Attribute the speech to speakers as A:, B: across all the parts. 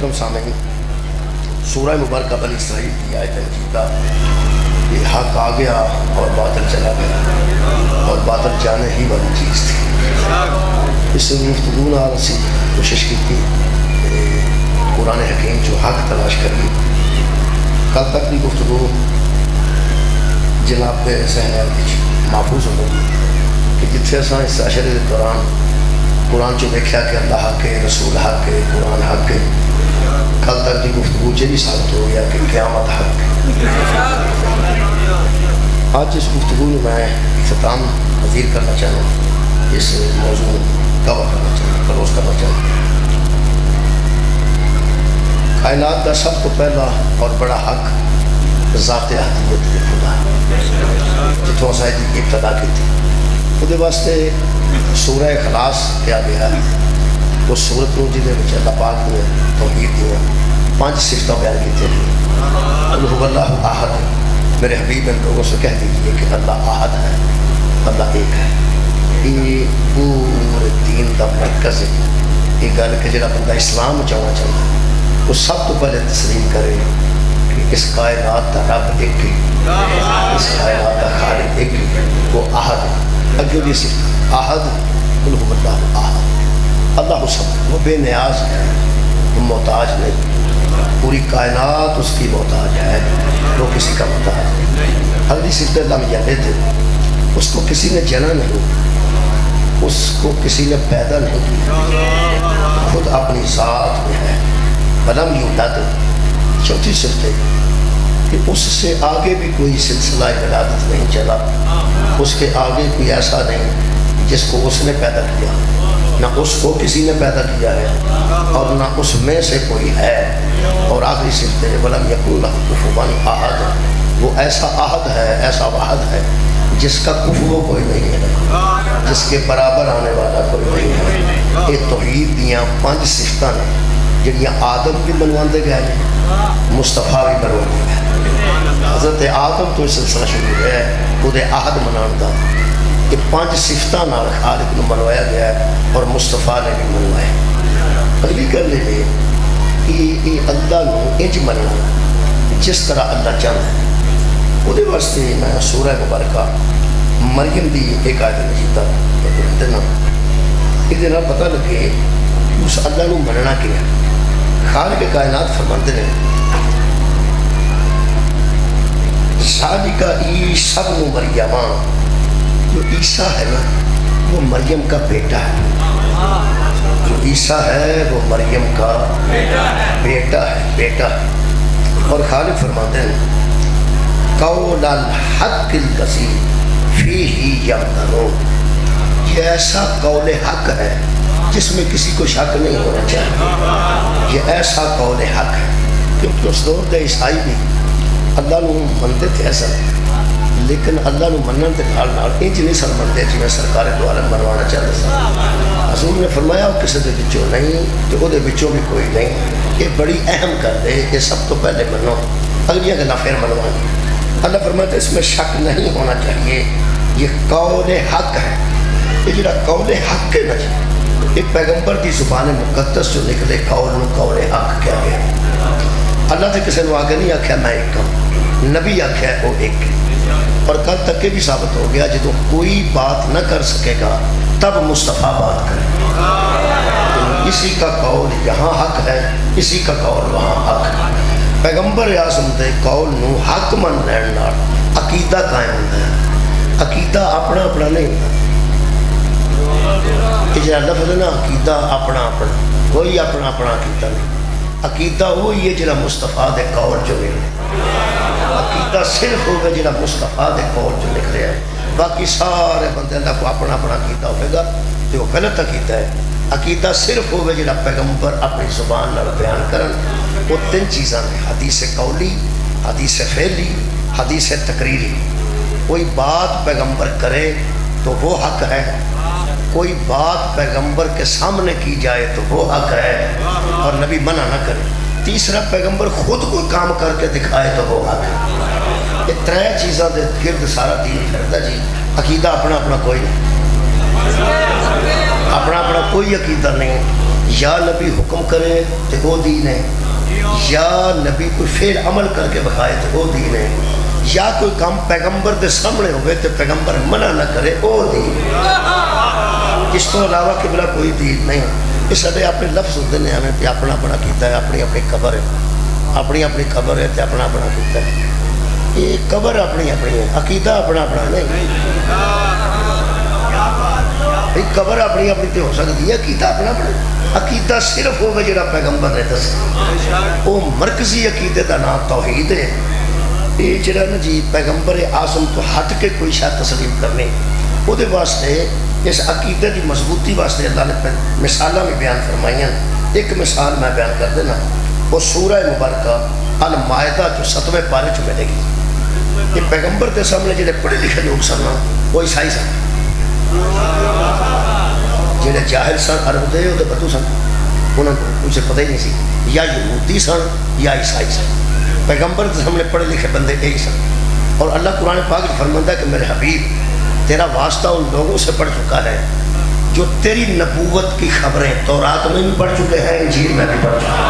A: محترم سامعین، سورہ مبارکہ بنی اسرائیل کی آیت مجیدہ یہ حق آ گیا اور باطل چلا گیا اور باطل جانے ہی والی چیز تھی۔ اس سے گفتگو نال اسی کوشش کی تھی قرآن حکیم جو حق تلاش کری۔ کل تک کی گفتگو جناب کے ذہن محفوظ ہو گئی کہ جتنے اساں اس عشرے کے دوران قرآن چو دیکھا کہ اللہ حق ہے، رسول حق ہے، قرآن حق ہے، کل تک کی گفتگو یہ بھی ثابت ہو گیا کہ قیامت حق ہے۔ آج اس گفتگو میں اختتام پذیر کرنا چاہوں، اس موضوع کور کرنا چاہوں، کلوز کرنا چاہوں۔ کائنات کا سب تو پہلا اور بڑا حق ذات احدیت کے خدا جتوں سائے کی ابتدا کی تھی۔ وہ واسطے سورہ اخلاص کیا گیا ہے، اس سورت کو جنہیں بچے اللہ پاک نے توحید دیا 5 صفتوں بیان کی ہیں۔ قل اللہ احد، میرے حبیب ان لوگوں سے کہہ دیجئے کہ اللہ احد ہے، اللہ ایک ہے۔ یہ پورے دین کا مرکز ہے۔ یہ گل کہ جڑا بندہ اسلام چاہنا چاہتا ہے وہ سب تو پہلے تسلیم کرے کہ اس کائنات کا رب ایک ہی، اس کائنات کا خالق ایک ہی، وہ احد ہے۔ اگے بھی صرف احد، قل هو اللہ احد، اللہ صمد، وہ بے نیاز ہے، وہ محتاج نہیں، پوری کائنات اس کی محتاج ہے، وہ کسی کا محتاج نہیں۔ اگلی صرف لم یلد، اس کو کسی نے جنا نہیں، اس کو کسی نے پیدا نہیں کیا، خود اپنی ذات میں ہے۔ ولم یولد، چوتھی صرف ہے کہ اس سے آگے بھی کوئی سلسلہ ولادت نہیں چلا، اس کے آگے کوئی ایسا نہیں جس کو اس نے پیدا کیا، نہ اس کو کسی نے پیدا کیا ہے اور نہ اس میں سے کوئی ہے۔ اور آخری صفت ہے ولم یکن لہ کفوا احد، وہ ایسا احد ہے، ایسا واحد ہے جس کا کفو کوئی نہیں ہے، جس کے برابر آنے والا کوئی نہیں ہے۔ یہ توحید دیاں 5 صفتاں نے جنیاں آدم بھی منواندے گئے ہیں، مصطفیٰ بھی منواندے گئے۔ حضرت آدم تو اس سلسلہ شروع ہے خود احد منان دا، کہ 5 صفتاں نال خالق نے منوایا گیا ہے اور مصطفیٰ نے بھی منوایا۔ اگلی گل یہ کہ اللہ نو انج مننا جس طرح اللہ چاہتا ہے۔ وہ واسطے میں سورہ مبارکہ مریم دی ایک آیت مجیدہ دینا، یہ پتہ لگے اس اللہ نو مننا کیا ہے۔ خالق کائنات فرماتے ہیں ذالک عیسیٰ ابن مریم، جو عیسیٰ ہے نا وہ مریم کا بیٹا ہے، جو عیسیٰ ہے وہ مریم کا بیٹا ہے۔ اور خالق فرماتے ہیں قول الحق الذی فیہ یمترون، یہ ایسا قول حق ہے جس میں کسی کو شک نہیں ہونا چاہیے، یہ ایسا قول حق ہے۔ کیونکہ اس دور دے عیسائی بھی اللہ نو منتے تھے ایسا، لیکن اللہ نو منن تے نال نال انج نہیں سن منتے جویں سرکار دو عالم منوانا چاہتے سن۔ حضور نے فرمایا وہ کسی دے وچوں نہیں تے او دے وچوں بھی کوئی نہیں، یہ بڑی اہم کر دے، یہ سب تو پہلے منو، اگلیاں گلاں پھر منوانی۔ اللہ فرماتا ہے اس میں شک نہیں ہونا چاہیے، یہ قول حق ہے۔ یہ جڑا قول حق ہے نا جی، ایک پیغمبر کی زبان مقدس جو نکلے قول نو قول حق کیا گیا۔ اللہ تے کسی نے آگے نہیں آکھیا میں ایک ہوں، نبی آکھیا ہے وہ ایک ہے۔ اور کل تک کے بھی ثابت ہو گیا جدو کوئی بات نہ کر سکے گا تب مصطفیٰ بات کرے، اسی کا قول یہاں حق ہے، اسی کا قول وہاں حق ہے۔ پیغمبر اعظم دے قول نو حق من لین نال عقیدہ قائم ہوتا ہے، عقیدہ اپنا اپنا نہیں ہوتا۔ کہ جہاں لفظ ہے نا عقیدہ اپنا اپنا، کوئی اپنا اپنا عقیدہ نہیں۔ عقیدہ وہی ہے جہاں مصطفیٰ دے قول جو نکلے، عقیدہ صرف ہوگا جہاں مصطفیٰ دے قول جو نکلے ہے۔ باقی سارے بندے اللہ کو اپنا اپنا عقیدہ ہوئے گا تو وہ غلط عقیدہ ہے۔ عقیدہ صرف ہوگا جہاں پیغمبر اپنی زبان نال بیان کرن، وہ 3 چیزاں ہیں، حدیث قولی، حدیث فعلی، حدیث تقریری۔ کوئی بات پیغمبر کرے تو وہ حق ہے، کوئی بات پیغمبر کے سامنے کی جائے تو وہ حق ہے اور نبی منع نہ کرے۔ تیسرا پیغمبر خود کوئی کام کر کے دکھائے تو وہ حق ہے۔ یہ 3 چیزاں دے گرد سارا دین پھردا جی۔ عقیدہ اپنا اپنا کوئی نہیں، اپنا اپنا کوئی عقیدہ نہیں، یا نبی حکم کرے تو وہ دین ہے، یا نبی کوئی فعل عمل کر کے بکھائے تو وہ دین ہے، یا کوئی کام پیغمبر دے سامنے ہوئے تو پیغمبر منع نہ کرے وہ دین۔ اس تو علاوہ قبلہ کوئی دین نہیں۔ اس سارے اپنے لفظ ہوتے ہیں ہمیں پہ اپنا اپنا کیتا ہے، اپنی اپنی قبر ہے، اپنی اپنی قبر ہے تو اپنا اپنا کیتا ہے۔ یہ قبر اپنی اپنی ہے، عقیدہ اپنا اپنا نہیں۔ قبر اپنی اپنی تو ہو سکتی ہے، عقیدہ اپنا اپنا۔ عقیدہ صرف ہوگا جڑا پیغمبر نے دسیا، وہ مرکزی عقیدے کا نام توحید ہے۔ یہ جڑا نا جی پیغمبر اعظم تو ہٹ کے کوئی شاید تسلیم کرنے، وہ دے واسطے اس عقیدے کی مضبوطی واسطے اللہ نے مثالیں بھی بیان فرمائی ہیں۔ ایک مثال میں بیان کر دینا، وہ سورہ مبارکہ المائدہ جو 7ویں پارے چ ملے گی۔ یہ پیغمبر کے سامنے جڑے پڑھے لکھے لوگ سن وہ عیسائی سن، جڑے جاہل سن عرب دے وہ بدو سن، انہوں کو اسے پتہ ہی نہیں سی، یا یہودی سن یا عیسائی سن۔ پیغمبر کے سامنے پڑھے لکھے بندے یہی سن، اور اللہ قرآن پاک فرماتا ہے کہ میرے حبیب تیرا واسطہ ان لوگوں سے پڑھ چکا ہے جو تیری نبوت کی خبریں تورات میں بھی پڑھ چکے ہیں، انجیل میں بھی پڑھ چکے ہیں،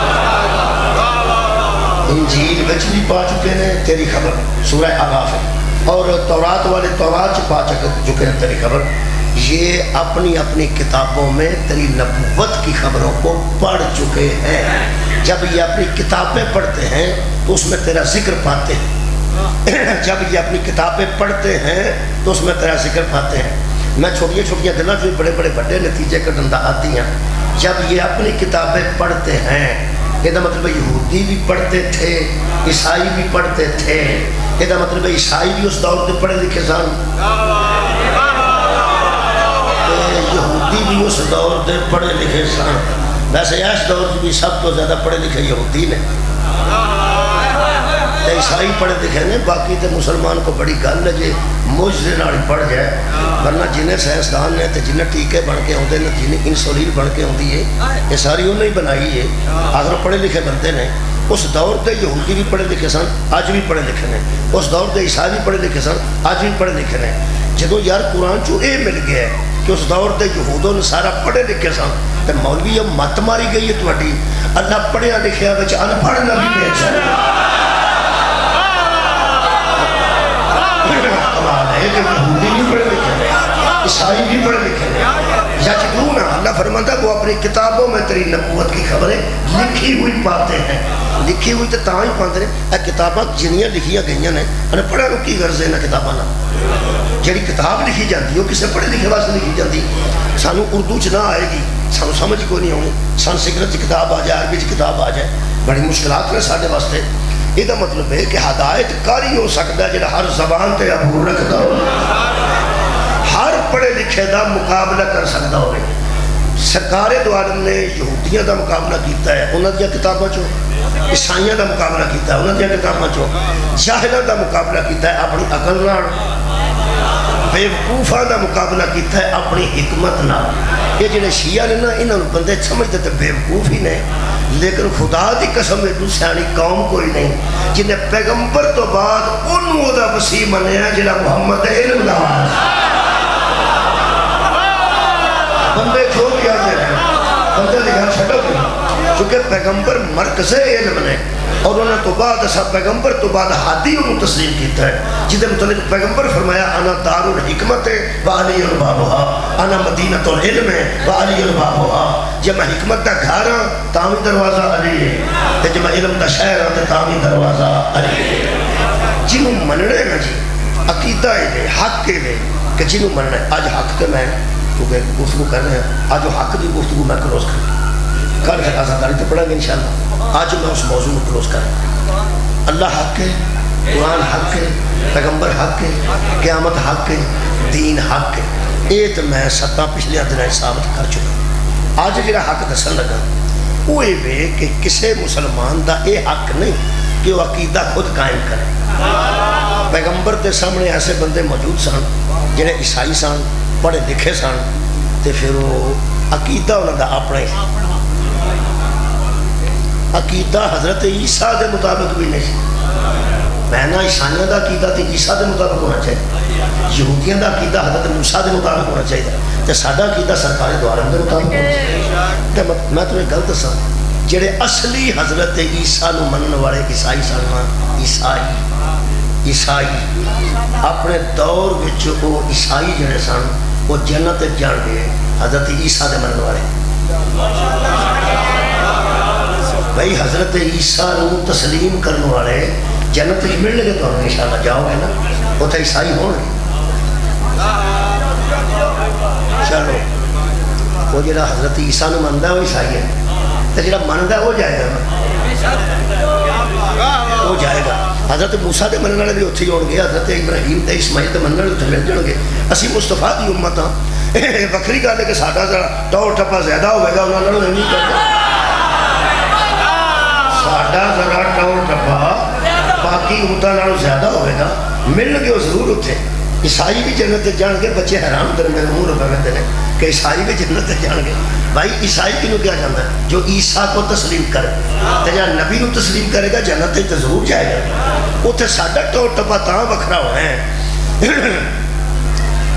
A: انجیل بچ بھی پا چکے ہیں تیری خبر، سورہ آغاف ہے، اور تورات والے تورات پا چکے ہیں تیری خبر۔ یہ اپنی اپنی کتابوں میں تیری نبوت کی خبروں کو پڑھ چکے ہیں۔ جب یہ اپنی کتابیں پڑھتے ہیں تو اس میں تیرا ذکر پاتے ہیں، جب یہ اپنی کتابیں پڑھتے ہیں تو اس میں تیرا ذکر پاتے ہیں۔ میں چھوٹیاں چھوٹیاں دلوں سے بڑے بڑے بڑے نتیجے کٹن آتی ہیں۔ جب یہ اپنی کتابیں پڑھتے ہیں، یہ مطلب یہودی بھی پڑھتے تھے، عیسائی بھی پڑھتے تھے، یہ مطلب عیسائی بھی اس دور کے پڑھے لکھے سن، یہودی بھی اس دور کے پڑھے لکھے سن۔ ویسے اس دور کی بھی سب تو زیادہ پڑھے لکھے یہودی نے، عیسائی پڑھے لکھے نے، باقی تو مسلمان کو بڑی گل ہے جی موجزے نال پڑھ جائے، ورنہ جنہیں سائنسدان نے جنہیں ٹیکے بن کے آتے ہیں، جنہیں انسولین بن کے آتی ہے، یہ ساری انہوں نے بنائی ہے۔ اگر پڑھے لکھے بنتے ہیں، اس دور کے یہودی بھی پڑھے لکھے سن، آج بھی پڑھے لکھے ہیں، اس دور کے عیسائی بھی پڑھے لکھے سن، آج بھی پڑھے لکھے ہیں۔ جدو یار قرآن چو یہ مل گیا ہے کہ اس دور کے یہودوں نے سارا پڑھے لکھے سن، تو مولوی اب مت ماری گئی ہے تھوڑی، اللہ پڑھیا لکھیا بچ ان پڑھ نبی بھیجا یہودی بھی پڑھے لکھے ہیں، عیسائی بھی پڑھے لکھے ہیں، یجدون، اللہ فرماتا ہے وہ اپنی کتابوں میں تیری نبوت کی خبریں لکھی ہوئی پاتے ہیں۔ لکھی ہوئی تو تاں ہی پاتے ہیں، اے کتاباں جنیاں لکھیاں گئیاں نے، انہیں پڑھا لو کی غرض ہے انہیں کتاباں نہ، جڑی کتاب لکھی جاتی وہ کسے پڑھے لکھے واسطے لکھی جاتی، سانو اردو چ نہ آئے گی، سانو سمجھ کوئی نہیں ہونی، سنسکرت کی کتاب آ جائے، عربی کی کتاب آ جائے، بڑی مشکلات نے سارے واسطے۔ یہ مطلب ہے کہ ہدایت کاری ہو سکتا ہے جڑا ہر زبان تے عبور رکھتا ہو، ہر پڑھے لکھے دا مقابلہ کر سکتا ہو۔ سرکار دو عالم نے یہودیاں دا مقابلہ کیتا ہے انہاں دیاں کتاباں چوں، عیسائیاں دا مقابلہ کیتا ہے انہاں دیاں کتاباں چوں، جاہلاں دا مقابلہ کیتا ہے اپنی عقل نال، بیوقوفاں دا مقابلہ کیتا ہے اپنی حکمت نال۔ یہ جنہیں شیعہ نے نا انہوں نے بندے سمجھتے تھے بیوقوف ہی نے، لیکن خدا دی قسم ہے سیانی قوم کوئی نہیں جنہیں پیغمبر تو بعد انہوں دا وسیع منیا جنہیں محمد علم دا بندے چھوڑ کیا دے رہے ہیں، بندے دکھا چھڑک چونکہ پیغمبر مرکز علم نے، اور انہوں نے تو بعد ایسا پیغمبر تو بعد حادی انہوں تسلیم کیتا ہے، جدے مطلق پیغمبر فرمایا انا دار الحکمت وعلی البابها، انا مدینۃ العلم وعلی البابها، جب میں حکمت دا گھر ہاں تاوی دروازہ علی ہے، جب میں علم دا شہر ہاں تاوی دروازہ علی ہے۔ جنہوں مننے نا جی عقیدہ ہے حق ہے کہ جنہوں مننے، آج حق کے میں کیونکہ گفتگو کر رہے ہیں، آج وہ حق دی گفتگو میں کلوز کر رہا ہوں، کل پھر آزاداری تو پڑھیں گے انشاءاللہ۔ آج میں اس موضوع میں کلوز کر رہا ہوں۔ اللہ حق ہے، قرآن حق ہے، پیغمبر حق ہے، قیامت حق ہے، دین حق ہے۔ یہ تو میں ستاں پچھلے دنوں ثابت کر چکا۔ آج جڑا حق دسن لگا وہ یہ کہ کسی مسلمان دا یہ حق نہیں کہ وہ عقیدہ خود قائم کرے۔ پیغمبر کے سامنے ایسے بندے موجود سن جنہیں عیسائی سن، پڑھے لکھے سن، تو پھر وہ عقیدہ انہوں کا اپنا ہی عقیدہ حضرت عیسیٰ دے مطابق بھی نہیں، میں نہ عیسائیوں دا عقیدہ تے عیسیٰ دے مطابق ہونا چاہیے، یہودیوں دا عقیدہ حضرت موسیٰ دے مطابق ہونا چاہیے، تے ساڈا عقیدہ سرکار دو عالم دے مطابق ہونا چاہیے۔ میں تمہیں گل دسا جڑے اصلی حضرت عیسیٰ نو منن والے عیسائی سن عیسائی اپنے دور وچ وہ عیسائی جڑے سن وہ جنت جان گئے حضرت عیسیٰ دے منن والے بھائی حضرت عیسیٰ نو تسلیم کرنے والے جنت ہی مل لگے تو ہم انشاءاللہ جاؤ گے نا وہ تو عیسائی ہوں گے چلو وہ جڑا حضرت عیسیٰ نو مندا ہے وہ عیسائی ہے تو جڑا مندا ہے وہ جائے گا وہ جائے گا حضرت موسیٰ دے منن والے بھی اتھے ہون گے حضرت ابراہیم تے اسماعیل تے منن والے اتھے مل جان گے اسی مصطفیٰ دی امت ہاں وکری گل ہے کہ ساڈا ذرا ٹور ٹپا زیادہ ہوئے گا انہاں نالوں نہیں کرتا ساڈا ذرا ٹور ٹپا باقی امتاں نالوں زیادہ ہوئے گا مل گے وہ ضرور اتھے عیسائی بھی جنت جان گے بچے حیران کر میرے منہ رکھا کرتے ہیں کہ عیسائی بھی جنت جان گے بھائی عیسائی کنوں کیا جانتا ہے جو عیسیٰ کو تسلیم کرے تو جہاں نبی نو تسلیم کرے گا جنت تو ضرور جائے گا اتنے ساڈا ٹور ٹپا تاں وکھرا ہونا ہے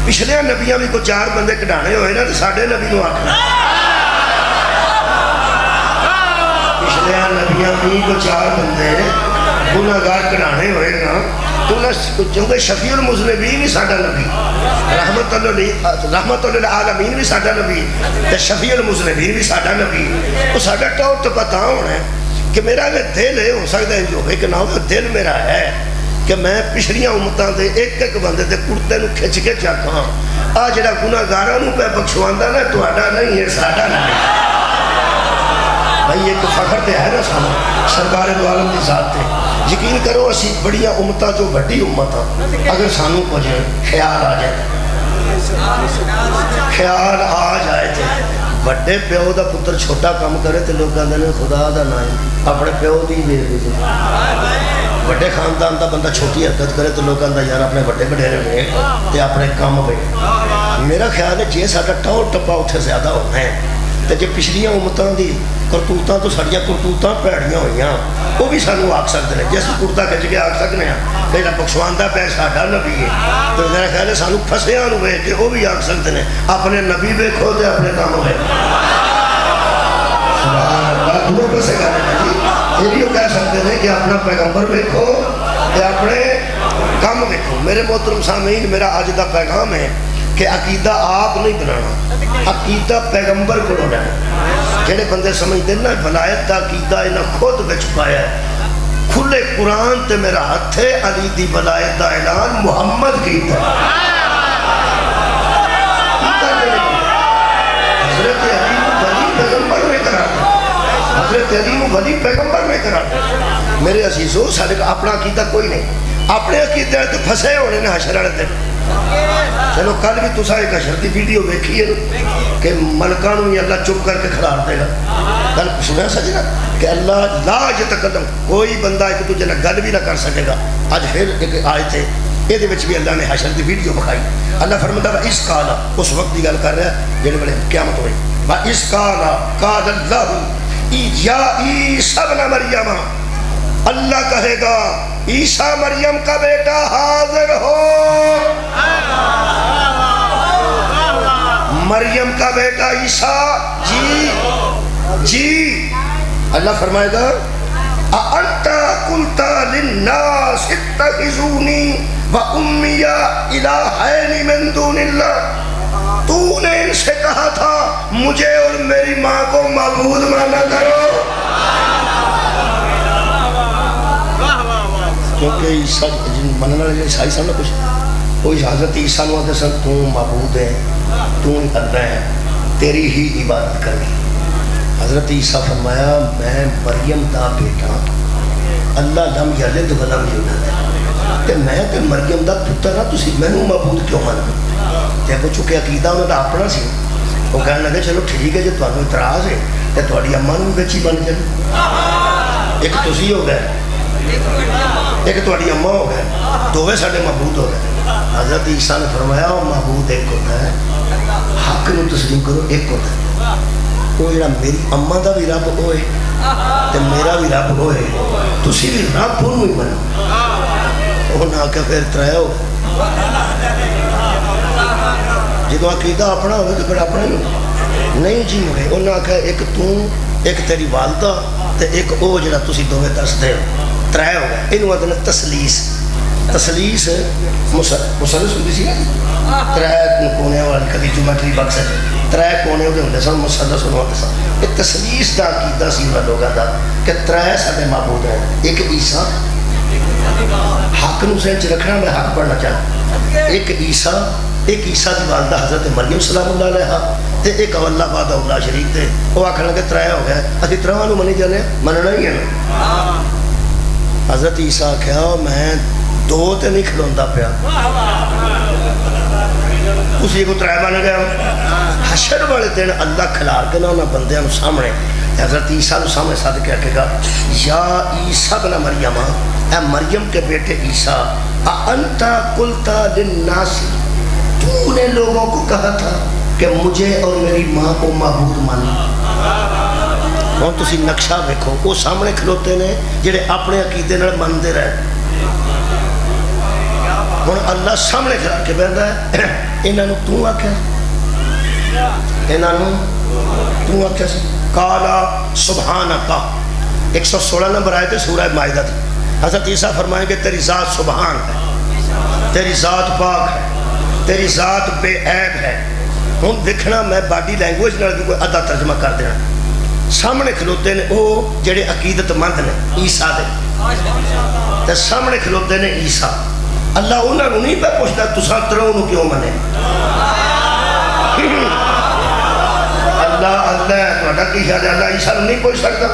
A: پچھلے نبیاں بھی کو 4 بندے کڈھانے ہوئے نا تو ساڈے نبی نو آکھنا پچھلے نبیاں بھی کو 4 بندے گناہگار کڈھانے ہوئے نا کیونکہ شفیع المذنبین بھی ساڈا نبی رحمت للعالمین بھی ساڈا نبی تے شفیع المذنبین بھی ساڈا نبی وہ ساڈا ٹور ٹپا تاں ہونا ہے کہ میرا دل ہے ہو سکتا ہے جو ہے کہ نہ ہو دل میرا ہے کہ میں پچھلیاں امتاں دے ایک بندے دے کرتے نو کھچ کے چاکاں آ جڑا گناہگاراں نو پہ بخشواندا نا تہاڈا نہیں ہے ساڈا نہیں بھائی ایک فخر تے ہے نا سانو سرکار دو عالم دی ذات تے یقین کرو اسی بڑیاں امتاں جو بڑی امتاں اگر سانو کچھ خیال آ جائے تے بڑے پیو دا پتر چھوٹا کام کرے تے لوگ کہندے نے خدا دا نام اپنے پیو دی دے دے بڑے خاندان دا بندہ چھوٹی حرکت کرے تو لوگ کہندا یار اپنے بڑے بڑھیرے میں تے اپنے کام پہ میرا خیال ہے جے ساڈا ٹور ٹپا اتھے زیادہ ہونا ہے تے جے پچھلیاں امتاں دی کرتوتاں تو ساڈیاں کرتوتاں پیڑیاں ہوئیاں وہ بھی سانو آکھ سکتے ہیں جیسے کرتا کھچ کے آکھ سکتے ہیں کہ جب بخشواندہ پہ ساڈا نبی ہے تو میرا خیال ہے سانو پھسیاں نو کے وہ بھی آکھ سکتے ہیں اپنے نبی دیکھو تے اپنے کام ہوئے سبحان اللہ دور پہ سے کہنے ہیں جی یہ بھی کہہ سکتے ہیں کہ اپنا پیغمبر دیکھو تے اپنے کام دیکھو میرے محترم سامعین میرا آج دا پیغام ہے کہ عقیدہ آپ نہیں بنانا عقیدہ پیغمبر کو ہونا ہے جڑے بندے سمجھتے ہیں نا ولایت دا عقیدہ انہاں خود وچ پایا ہے کھلے قرآن تے میرا ہاتھ ہے علی دی ولایت دا اعلان محمد کیتا ہے حضرت علی کو ولی پیغمبر میں قرار دیا حضرت علی کو ولی پیغمبر میں قرار دیا میرے عزیزو سارے کا اپنا عقیدہ کوئی نہیں اپنے عقیدہ تو پھنسے ہونے نے حشر والے دن چلو کل بھی تسا ایک حشر دی ویڈیو دیکھی ہے کہ ملکانوں ہی اللہ چپ کر کے کھڑار دے گا کل سنیا سجنا کہ اللہ لا یتکلم کوئی بندہ ایک دوجے نال گل بھی نہ کر سکے گا آج پھر ایک آیت ہے یہ دے وچ بھی اللہ نے حشر دی ویڈیو بکھائی اللہ فرماتا ہے اس قالا اس وقت دی گل کر رہا ہے جڑے بڑے قیامت ہوئی وا اس قالا قال اللہ یا عیسی ابن مریم اللہ کہے گا عیسیٰ مریم کا بیٹا حاضر ہو مریم کا بیٹا عیسیٰ جی اللہ فرمائے گا اَأَنْتَ قُلْتَ لِلنَّاسِ اتَّخِذُونِي وَأُمِّيَ إِلَٰهَيْنِ مِن دُونِ اللَّهِ تو نے ان سے کہا تھا مجھے اور میری ماں کو معبود مانا کرو کیونکہ عیسیٰ مننے والے عیسائی سن کچھ کوئی حضرت عیسیٰ نو آتے سن تو معبود ہے تو اللہ ہے تیری ہی عبادت کرنی حضرت عیسیٰ فرمایا میں مریم دا بیٹا اللہ لم یلد ولم یولد تے میں تے مریم دا پتر ہاں تسی مینوں معبود کیوں ماننا تے وہ چونکہ عقیدہ انہاں دا اپنا سی وہ کہنے لگے چلو ٹھیک ہے جو تانوں اعتراض ہے تے تہاڈی اماں نوں وچ ہی بن جائے ایک تسی ہو گئے ایک تہاڈی اماں ہو گئے دوویں ساڈے معبود ہو گئے حضرت عیسیٰ نے فرمایا معبود ایک ہوتا ہے حق نو تسلیم کرو ایک ہوتا ہے وہ جڑا میری اماں دا بھی رب ہوئے تے میرا بھی رب ہوئے تسی بھی رب ہی بنو وہ نہ کہ پھر ترے ہو جدو عقیدہ اپنا ہوئے تو پھر اپنا ہی ہو نہیں جی مڑے انہوں نے آخیا ایک تو ایک تیری والدہ تے ایک او جڑا تسی دوویں دسدے ہو ترے ہو گئے اینوں آندے نے تسلیس تسلیس مسلس ہوندی سی نا ترے کونے والی کدی جیومیٹری باکس ترے کونے ہوندے ہوندے سن مسلس ہوندے سن یہ تسلیس دا عقیدہ سی انہاں لوگاں دا کہ ترے ساڈے معبود ہیں ایک عیسیٰ حق نو سینچ رکھنا میں حق پڑھنا چاہتا ایک عیسیٰ دی والدہ حضرت مریم سلام اللہ علیہ تے ایک اللہ وحدہ اللہ شریک تے وہ آکھن لگے ترے ہو گئے اسی ترواں نو منی جانے مننا ہی ہے نا حضرت عیسیٰ آکھیا میں دو تے نہیں کھلوندا پیا اسی کو ترے بن گیا حشر والے دن اللہ کھلار کے نہ انہاں بندیاں نو سامنے حضرت عیسیٰ نو سامنے ساتھ کے کہے گا یا عیسیٰ بن مریم اے مریم کے بیٹے عیسیٰ انتا قلتا للناس تو نے لوگوں کو کہا تھا کہ مجھے اور میری ماں کو معبود مانا ہوں تسی نقشہ دیکھو وہ سامنے کھلوتے نے جڑے اپنے عقیدے نال مندے رہے ہوں اللہ سامنے کھلا کے بہندا ہے انہاں نو تو آکھیا انہاں نو تو آکھیا سی قالا سبحانک 116 نمبر آئے تھے سورہ مائدہ تھی حضرت عیسیٰ فرمائیں گے تیری ذات سبحان ہے تیری ذات پاک ہے تیری ذات بے عیب ہے ہوں دیکھنا میں باڈی لینگویج نال بھی کوئی ادھا ترجمہ کر دینا سامنے کھلوتے نے وہ جڑے عقیدت مند نے عیسیٰ دے تے سامنے کھلوتے نے عیسیٰ اللہ انہوں نے نہیں پہ پوچھتا تساں تروں نو کیوں منے اللہ تہاڈا کی خیال ہے اللہ عیسیٰ نہیں پوچھ سکتا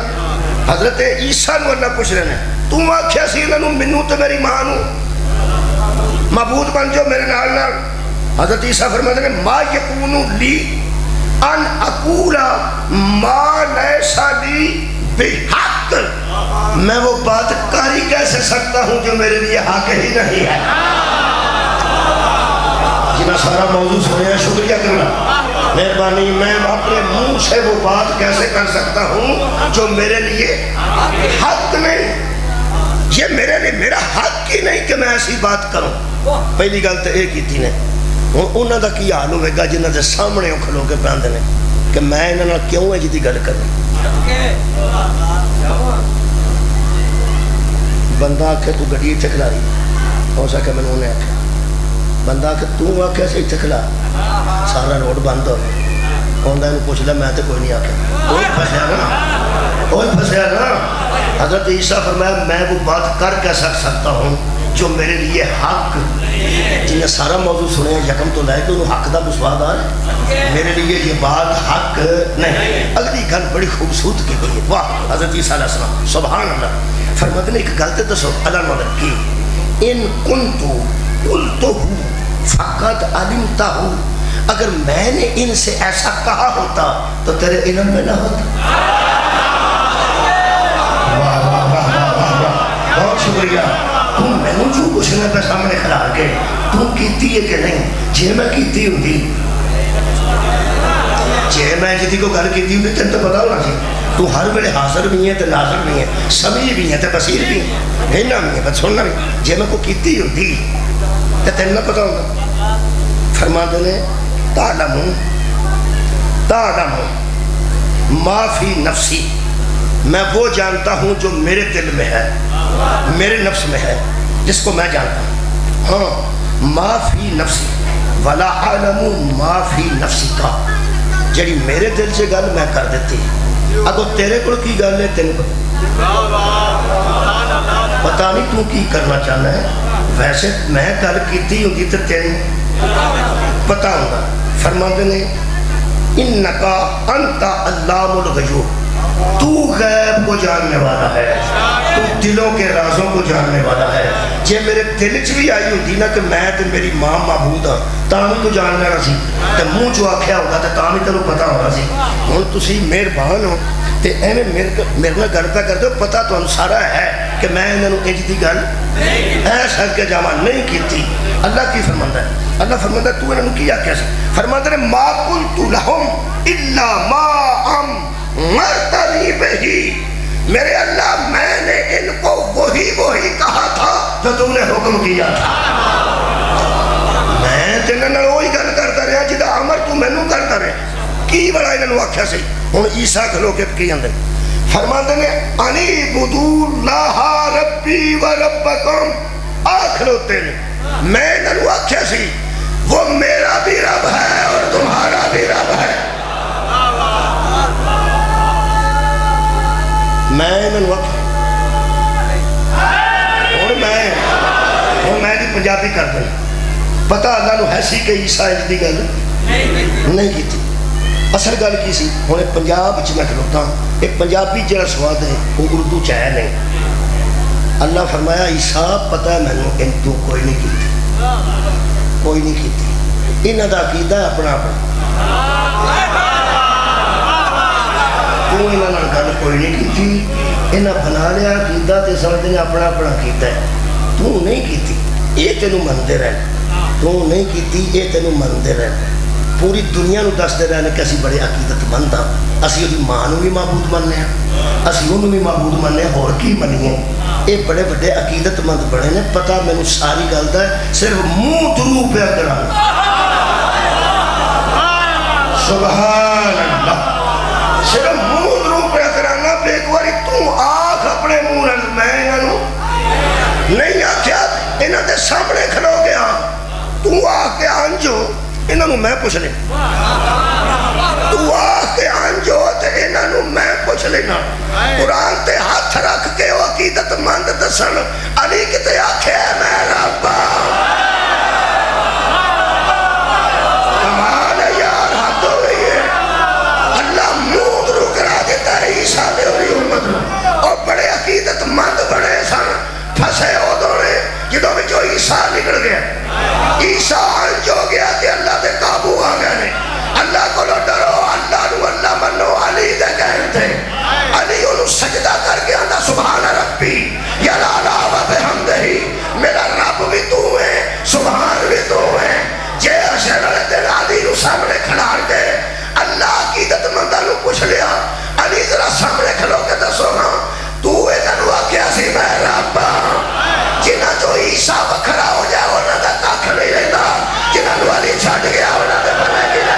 A: حضرت عیسیٰ نو اللہ پوچھ رہے ہیں تو آکھیا سی انہوں منوں تے میری ماں نو معبود بن جو میرے نال نال حضرت عیسیٰ فرماتے ہیں ما یکونو لی ان اقولا ما لیسا لی بحق میں وہ بات کاری کیسے سکتا ہوں جو میرے لیے حق ہی نہیں ہے جنہا سارا موضوع سنے ہیں شکریہ کرنا مہربانی میں اپنے منہ سے وہ بات کیسے کر سکتا ہوں جو میرے لیے حق نہیں یہ میرے لیے میرا حق ہی نہیں کہ میں ایسی بات کروں پہلی گل تو ایک ہی تھی نے انہوں دا کی حال ہوئے گا جنہوں دے سامنے کھلو کے پہن دینے کہ میں انہوں کیوں ہے جدی گل کرنے بندہ آکھے تو گڑی اتھکلا رہی ہو سکے میں انہیں آکھے بندہ آکھے تو آکھے سے اتھکلا سارا روڈ بند ہو ہوندہ انہوں پوچھ لیا میں تے کوئی نہیں آکھے اوہ پھسیا نا حضرت عیسیٰ فرمایا میں وہ بات کر کے سکتا ہوں جو میرے لیے حق جنہیں سارا موضوع سنے ہیں یکم تو لائے کہ انہوں حق دا بسواد آ رہے میرے لیے یہ بات حق نہیں اگلی گل بڑی خوبصورت کی گئی ہے واہ حضرت عیسیٰ علیہ السلام سبحان اللہ فرماتے نے ایک گلتے تو سب اللہ مدد کی ان کنتو قلتو فقط علمتا ہوں اگر میں نے ان سے ایسا کہا ہوتا تو تیرے علم میں نہ ہوتا بہت شکریہ تم میں نے جو کچھ نہ پہ سامنے کھلا کے تم کیتی ہے کہ نہیں جے میں کیتی ہوں دی جے میں جدی کو گھر کیتی ہوں دی تین تو پتا ہونا سی تو ہر ویلے حاضر بھی ہے تو ناظر بھی ہے سمیع بھی ہے تو بصیر بھی ہے ہینا بھی ہے بس سننا بھی جے میں کو کیتی ہوں دی تو تین نہ پتا ہوگا فرما دینے تعلمون ما فی نفسی میں وہ جانتا ہوں جو میرے دل میں ہے میرے نفس میں ہے جس کو میں جانتا ہوں ہاں ما فی نفسی ولا اعلم ما فی نفسی کا جڑی میرے دل سے گل میں کر دیتی اگو تیرے کو کی گل ہے تین کو پتہ نہیں تو کی کرنا چاہنا ہے ویسے میں گل کیتی ہوں گی تو تین پتہ ہوگا فرماتے نے انکا انتا علام الغیوب تو غیب کو جاننے والا ہے تو دلوں کے رازوں کو جاننے والا ہے جے میرے دل چ بھی آئی ہوتی نا کہ میں تے میری ماں معبود ہاں تاں تو جاننا رہا سی تے منہ جو آکھیا ہوگا تے تاں تینوں پتہ ہوگا سی ہن تسی مہربان ہو تے ایویں میرے نال گل پہ کرتے ہو پتہ تانوں سارا ہے کہ میں انہاں نوں انج دی گل ایسا کہ جامع نہیں کیتی اللہ کی فرماندا ہے اللہ فرماندا ہے تو انہاں نوں کی آکھیا سی فرماندا ہے ما قلت لهم الا ما مرتنی بہی میرے اللہ میں نے ان کو وہی کہا تھا جو تم نے حکم کیا تھا میں تینوں وہی گل کرتا رہا جدا عمر تو مینوں کرتا رہا کی بڑا انہوں آکھیا سی ہن عیسیٰ کھلو کے کی اندر فرماندے نے انی بدو اللہ ربی و ربکم آکھلوتے نے میں انہوں آکھیا سی وہ میرا بھی رب ہے اور تمہارا بھی رب ہے میں انہوں آکھیا اور میں بھی پنجابی کر دیں پتہ اللہ نو ہے سی کہ عیسیٰ اج دی گل نہیں کی تھی اصل گل کی سی ہوں پنجاب میں کھلوتا ہوں ایک پنجابی جڑا سواد ہے وہ اردو چاہے نہیں اللہ فرمایا عیسیٰ پتہ ہے میں نے ان تو کوئی نہیں کی تھی کوئی نہیں کی تھی انہاں دا عقیدہ اپنا اپنا تو انہاں نال گل کوئی نہیں کی تھی انہاں بنا لیا عقیدہ تے سمجھتے ہیں اپنا اپنا عقیدہ ہے تو نہیں کی تھی یہ تینوں مندے رہے تو نہیں کی تھی یہ تینوں مندے رہے پوری دنیا نو دستے رہنے کہ اسی بڑے عقیدت مند ہاں اسی وہ ماں نو بھی معبود مننے ہیں اسی انہوں بھی معبود مننے ہیں اور کی منیے یہ بڑے بڑے عقیدت مند بڑے نے پتہ میں نے ساری گلتا ہے صرف منہ درو پہ کرانا سبحان اللہ صرف منہ درو پہ کرانا پہ ایک باری تو آنکھ اپنے منہ میں انہوں نہیں آکھیا انہوں نے سامنے کھلو گیا تو آکے آنجو انہوں میں پوچھ لیں تو آکے آنجو تے انہوں میں پوچھ لینا قرآن تے ہاتھ رکھ کے وہ عقیدت مند دسن علی کتے آکھے میں ربا کمال ہے یار ہاتھ ہو گئی ہے اللہ مود رو کرا دیتا ہے عیسیٰ دے ہوئی امت اور بڑے عقیدت مند بڑے سن پھسے ہو دونے جدوں میں جو عیسیٰ نکل گیا عیسیٰ جو گیا کہ اللہ دے قابو آ گئے نے اللہ کو لو ڈرو اللہ نو اللہ منو علی دے کہتے علی انہوں سجدہ کر کے آندہ سبحان ربی یا لالا و بحمدہی میرا رب بھی تو ہے سبحان بھی تو ہے جے اشہر علیہ علی نو سامنے کھڑا دے اللہ عقیدت مندہ نو پوچھ لیا علی ذرا سامنے کھلو کے دسو ہاں تو ایدن واقعہ سی میں رب جنہ جو عیسیٰ بکھرا ہو جائے انہوں دا کاکھ نہیں رہتا جنہ جو علی چھاٹ گیا انہوں دا بنا گیا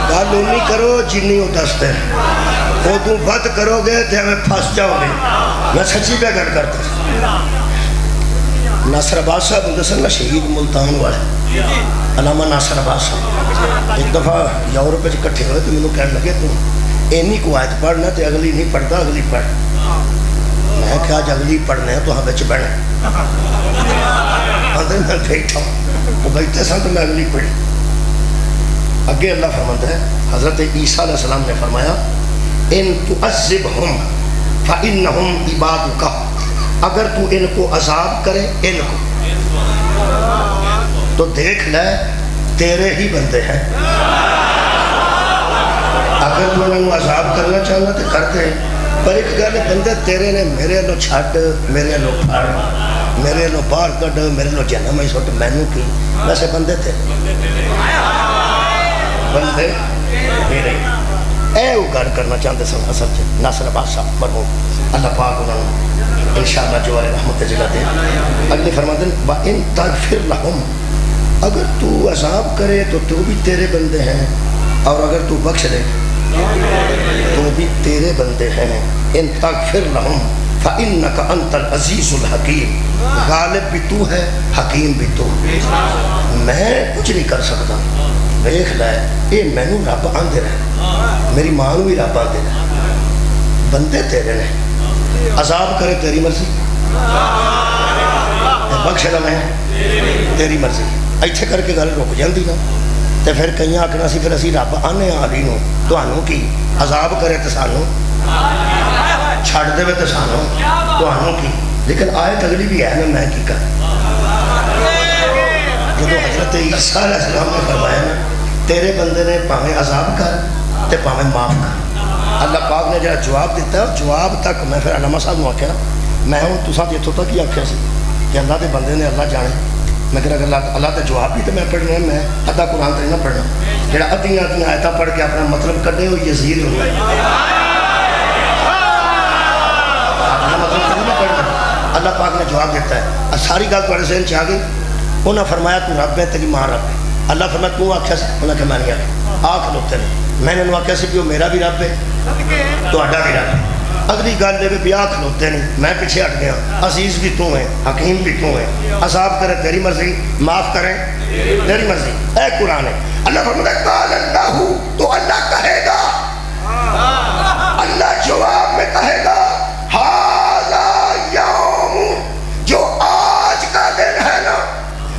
A: گالونی کرو جنی ہو دستے ہیں وہ تم بد کرو گے تو ہمیں پھنس جاؤ گے میں سچی پہ گھر کرتا ناصر عباس صاحب اندسن نا شہید ملتان والے علامہ ناصر عباس صاحب ایک دفعہ یورپ پہ کٹھے ہوئے تو انہوں کہنے لگے تم اینی کو آیت پڑھنا تو اگلی نہیں پڑھتا اگلی پڑھ میں کہا جو اگلی پڑھنے ہیں تو ہاں بچ بڑھنے اندر میں بیٹھا ہوں وہ بیٹھتے سن تو میں اگلی پڑھی اگے اللہ فرماتا ہے حضرت عیسیٰ علیہ السلام نے فرمایا ان تعذبہم فإنہم عبادک اگر تو ان کو عذاب کرے ان کو تو دیکھ لے تیرے ہی بندے ہیں اگر تو انہوں عذاب کرنا چاہنا تو کرتے ہیں پر ایک گالے بندے تیرے نے میرے لو چھاٹ میرے لو پھاڑ میرے لو بار کٹ میرے لو جنہ میں سوٹ مینو کی ویسے بندے تھے بندے میرے اے وہ گھر کرنا چاہتے سن اصل سے ناصر عباس صاحب مرحوم اللہ پاک انہوں نے انشاءاللہ جوار رحمت جگہ دے اگلی فرماتے ہیں وَإِن تَغْفِرْ لَهُمْ اگر تو عذاب کرے تو تو بھی تیرے بندے ہیں اور اگر تو بخش دے تو بھی تیرے بندے ہیں ان تغفر لهم فإنك أنت العزیز الحکیم غالب بھی تو ہے حکیم بھی تو میں کچھ نہیں کر سکتا دیکھ لے اے میں نو رب آندے رہے میری ماں نو بھی رب آندے رہے بندے تیرے نے عذاب کرے تیری مرضی بخش نہ میں تیری مرضی ایتھے کر کے گل رک جاندی نا تے پھر کئی آکھنا سی پھر اسی رب آنے علی نو تانوں کی عذاب کرے تے سانوں چھڑ دے تے سانوں تانوں کی لیکن آیت اگلی بھی ہے نا میں کی کر جب حضرت عیسیٰ علیہ السلام نے فرمایا نا تیرے بندے نے پاویں عذاب کر تے پاویں معاف کر اللہ پاک نے جڑا جواب دیتا ہے جواب تک میں پھر علامہ صاحب نے آکھیا میں ہوں تساں جتوں تک ہی آکھیا سی کہ اللہ دے بندے نے اللہ جانے میں کہ اگر اللہ کا جواب بھی تو میں پڑھنا ہے، میں ادھا قرآن تو نہیں نہ پڑھنا، جڑا ادھیاں آیتاں پڑھ کے اپنا مطلب کڈے وہ یزید ہوتا ہے، اپنا مطلب تو نہیں پڑھنا۔ اللہ پاک نے جواب دیتا ہے، ساری گل تھوڑے ذہن چ آ گئی۔ انہاں فرمایا تو رب ہے، تیری ماں رب ہے۔ اللہ فرمایا تو آکھیا سی؟ انہاں کہ میں نہیں آکھیا۔ آ کھلوتے نے، میں نے آکھیا سی کہ وہ میرا بھی رب ہے تہاڈا بھی رب ہے۔ اگلی گل دے بیاہ کھلوتے نہیں، میں پیچھے ہٹ گیا، عزیز بھی تو ہے، حکیم بھی تو ہے، عذاب کرے تیری مرضی، معاف کریں تیری مرضی۔ اے قرآن ہے، اللہ فرماتا ہے قال اللہ، تو اللہ کہے گا، اللہ جواب میں کہے گا ھذا یوم، جو آج کا دن ہے نا،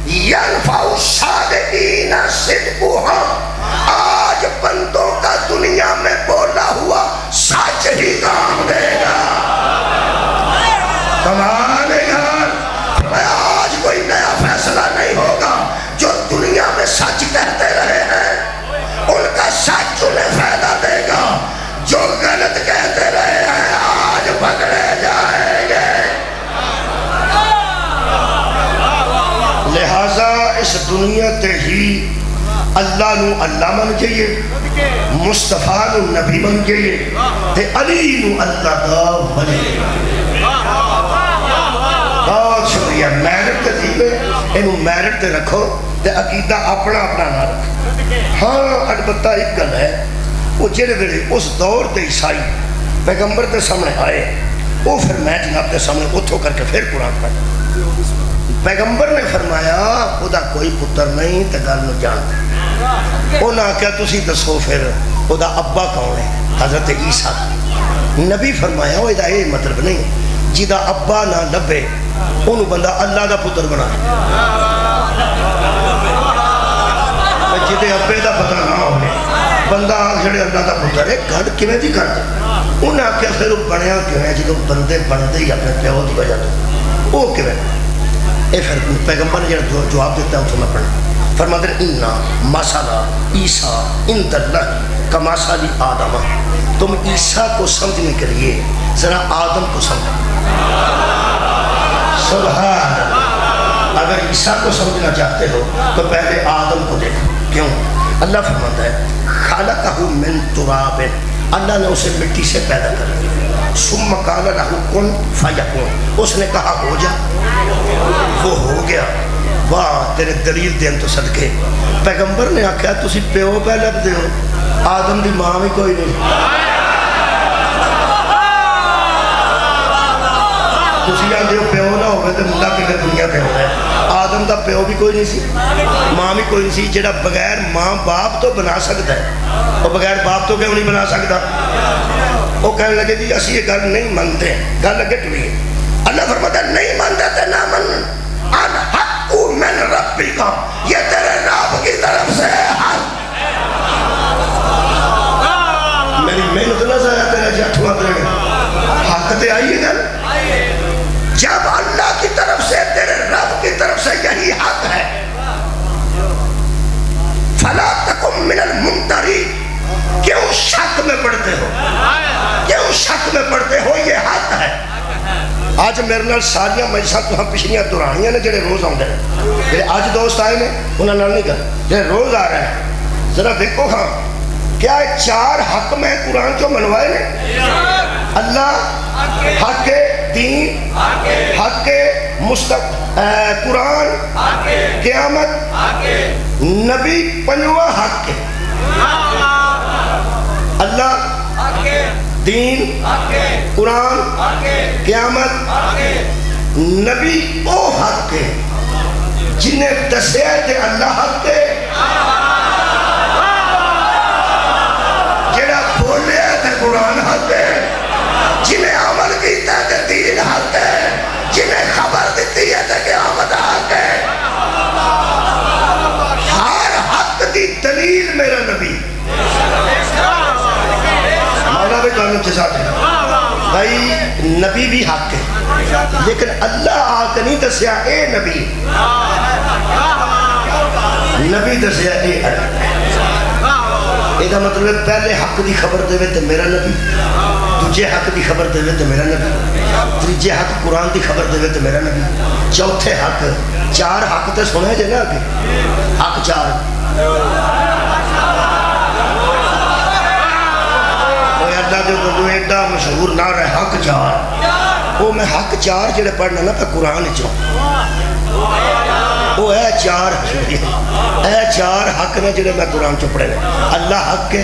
A: ینفع الصادقین صدقہم، آج بندوں کا دنیا میں بولا ہوا سچ ہی کام دے گا۔ کمال ہے یار، آج کوئی نیا فیصلہ نہیں ہوگا، جو دنیا میں سچ کہتے رہے ہیں ان کا سچ انہیں فائدہ دے گا، جو غلط کہتے رہے ہیں آج پکڑے جائیں گے۔ لہذا اس دنیا تے ہی اللہ نو اللہ من جائیے، مصطفیٰ نو نبی من جائیے، تے علی نو اللہ دا ولی۔ بہت شکریہ، میرٹ تے دیئے انہوں میرٹ تے رکھو، تے عقیدہ اپنا اپنا نہ رکھو۔ ہاں البتہ ایک گل ہے، وہ جڑے ویلے اس دور دے عیسائی پیغمبر دے سامنے آئے، وہ پھر میں جناب دے سامنے اتھو کر کے پھر قرآن پڑھا۔ پیغمبر نے فرمایا خدا کوئی پتر نہیں تے گل نو جانتے۔ انہاں کیا تسی دسو پھر خدا ابا کون ہے؟ حضرت عیسیٰ۔ نبی فرمایا وہ یہ مطلب نہیں جیدہ ابا نہ لبے انہوں بندہ اللہ دا پتر بنا، جیدے ابے دا پتر نہ ہونے بندہ جڑے اللہ دا پتر ہے، گھڑ کیویں دی کرتے؟ انہاں کیا پھر بنیا کیویں جدو بندے بندے ہی اپنے پیو دی وجہ تو وہ کیویں؟ اے پھر پیغمبر نے جواب دیتا ہے اتنا پڑھنا، فرماتے ہیں اِنَّا مَثَلَ عیسیٰ عِندَ اللَّهِ کَمَثَلِ آدَمَ، تم عیسیٰ کو سمجھنے کے لیے ذرا آدم کو سمجھو۔ سبحان اللہ، اگر عیسیٰ کو سمجھنا چاہتے ہو تو پہلے آدم کو دیکھو۔ کیوں؟ اللہ فرماتا ہے خَلَقَهُ مِن تُرَابٍ، اللہ نے اسے مٹی سے پیدا کر دیا، ثُمَّ قَالَ لَهُ كُن فَيَكُن، اس نے کہا ہو جا، وہ ہو گیا۔ واہ تیرے دلیل دین تو صدقے، پیغمبر نے آکھا تسی پیو پہ لب دے ہو، آدم دی ماں بھی کوئی نہیں، تسی آدھے ہو پیو نہ ہوئے تو اللہ کے دنیا پہ ہو گئے۔ آدم دا پیو بھی کوئی نہیں سی، ماں بھی کوئی نہیں سی، جڑا بغیر ماں باپ تو بنا سکتا ہے، اور بغیر باپ تو کیوں نہیں بنا سکتا؟ وہ کہنے لگے جی اسی یہ گل نہیں مانتے ہیں، گل لگے ٹوئی ہے۔ اللہ فرماتا ہے نہیں مانتے تے نہ من، الحق من ربک، یہ تیرے رب کی طرف سے حق۔ میری محنت نہ ضائع تیرے جٹھواں دے حق تے آئیے گل، جب اللہ کی طرف سے تیرے رب کی طرف سے یہی حق ہے، فلا تکم من الممترین، کیوں شک میں پڑھتے ہو؟ کیوں شک میں پڑھتے ہو؟ یہ حق ہے۔ آج میرے نال ساریاں مجلساں تو ہم پچھلیاں دورانیاں نے جڑے روز آؤندے ہیں، جڑے آج دوست آئے نے انہاں نال نہیں کر، جڑے روز آ رہے ہیں، ذرا دیکھو ہاں کیا چار حق میں قرآن جو منوائے نے؟ اللہ، حق دین، حق قرآن، قیامت، نبی، پنجواں حق اللہ، دین، قرآن، قیامت، نبی او حق ہے جنہیں دسیا تے اللہ حق ہے، جنہیں بولیا تے قرآن حق ہے، جنہیں عمل کیتا تے دین حق ہے، جنہیں خبر دیتی ہے تے قیامت حق ہے۔ ہر حق دی دلیل میرا نبی مولا بھی دونوں جزاک ہے بھائی، نبی بھی حق ہے، لیکن اللہ آکے نہیں دسیا اے نبی، نبی دسیا اے حق۔ یہ مطلب پہلے حق دی خبر دے تے میرا نبی، دوجے حق دی خبر دے تو میرا نبی، تیجے حق قرآن دی خبر دے تو میرا نبی، چوتھے حق، چار حق تے سنے جے نا آگے، حق چار کوئی اللہ دے تو ایڈا مشہور نہ رہے حق چار، وہ میں حق چار جڑے پڑھنا نا پہ قرآن چاہوں، وہ اے چار حق نے جڑے میں قرآن چو پڑھے اللہ حق کے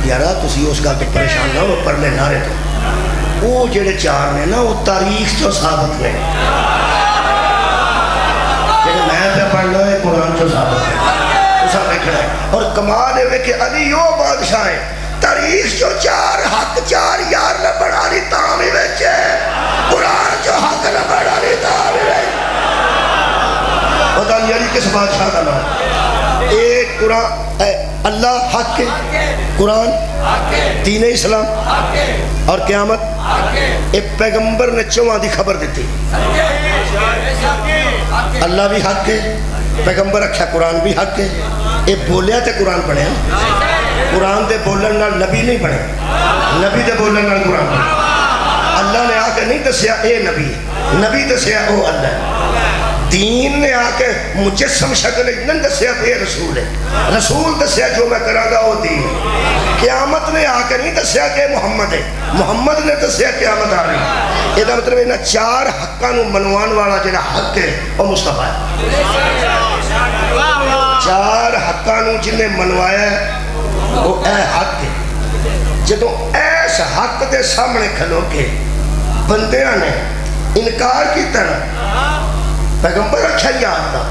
A: یارا تسی اس کا تو پریشان نہ ہو پڑھ لے نارے تو وہ جڑے چار نے نا وہ تاریخ جو ثابت نے جڑے میں پہ پڑھنا ہے قرآن جو ثابت ہے اسا دیکھنا ہے اور کمال ہے کہ علی یو بادشاہ ہے تاریخ جو چار حق چار یار نہ بڑھا لی تامی بیچے قرآن جو حق نہ بڑھا لی تامی بیچے بتا علی کس بادشاہ کا نام ایک قرآن اللہ حق کے قرآن دین اسلام اور قیامت ایک پیغمبر نے چواں دی خبر دیتی اللہ بھی حق کے پیغمبر رکھا قرآن بھی حق کے یہ بولیا تے قرآن پڑھے قرآن دے بولن نال نبی نہیں پڑھے نبی دے بولن نال قرآن پڑھے اللہ نے آ کے نہیں دسیا اے نبی نبی دسیا او اللہ دین نے آ کے مجسم شکل نہیں دسیا اے رسول ہے رسول دسیا جو میں کرا گا وہ دین قیامت نے آ کے نہیں دسیا کہ محمد ہے محمد نے دسیا قیامت آ رہی یہ مطلب انہاں چار حقاں نو منوان والا جڑا حق ہے وہ مصطفیٰ ہے چار حقاں نو جن نے منوایا ہے وہ اے حق ہے جدوں ایس حق دے سامنے کھلو کے بندیاں نے انکار کی طرح پیغمبر رکھا یاد دا